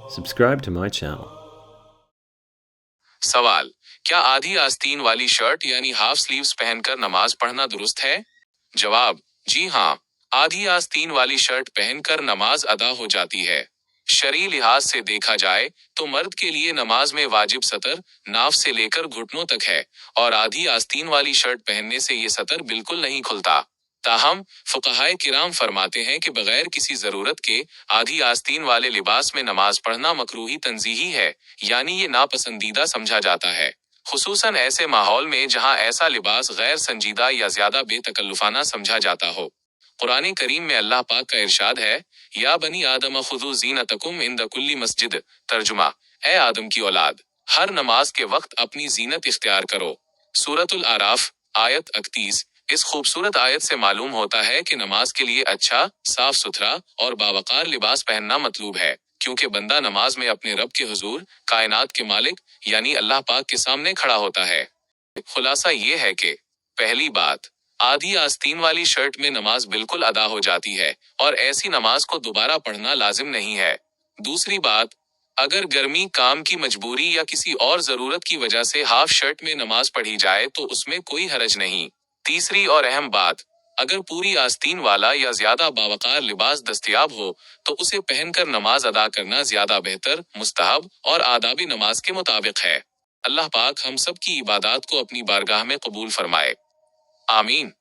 Subscribe to my channel. सवाल, क्या आधी आस्तीन वाली शर्ट यानी हाफ स्लीव्स पहनकर नमाज पढ़ना दुरुस्त है? जवाब, जी हाँ। आधी आस्तीन वाली शर्ट पहनकर नमाज अदा हो जाती है। शरई लिहाज से देखा जाए तो मर्द के लिए नमाज में वाजिब सतर नाफ से लेकर घुटनों तक है और आधी आस्तीन वाली शर्ट पहनने से ये सतर बिल्कुल नहीं खुलता। ताहम फुक़हाए किराम फरमाते हैं कि बगैर किसी जरूरत के आधी आस्तीन वाले लिबास में नमाज पढ़ना मकरूही तंजीही है, यानी ये नापसंदीदा समझा जाता है, खुसूसन ऐसे माहौल में जहां ऐसा लिबास गैर संजीदा या ज्यादा बेतकल्लुफाना समझा जाता हो। कुरान करीम में अल्लाह पाक का इरशाद है, या बनी आदम खुदू ज़ीनतकुम इंद कुल्ली मस्जिद। तर्जुमा, ए आदम की औलाद, हर नमाज के वक्त अपनी जीनत इख्तियार करो। सूरतुल आराफ आयत 31। इस खूबसूरत आयत से मालूम होता है कि नमाज के लिए अच्छा, साफ सुथरा और बावकार लिबास पहनना मतलूब है, क्योंकि बंदा नमाज में अपने रब के हुजूर, कायनात के मालिक यानी अल्लाह पाक के सामने खड़ा होता है। खुलासा ये है कि पहली बात, आधी आस्तीन वाली शर्ट में नमाज बिल्कुल अदा हो जाती है और ऐसी नमाज को दोबारा पढ़ना लाजिम नहीं है। दूसरी बात, अगर गर्मी, काम की मजबूरी या किसी और जरूरत की वजह से हाफ शर्ट में नमाज पढ़ी जाए तो उसमें कोई हरज नहीं। तीसरी और अहम बात, अगर पूरी आस्तीन वाला या ज्यादा बावकार लिबास दस्तयाब हो तो उसे पहनकर नमाज अदा करना ज्यादा बेहतर, मुस्तहब और आदाबी नमाज के मुताबिक है। अल्लाह पाक हम सब की इबादत को अपनी बारगाह में कबूल फरमाए। आमीन।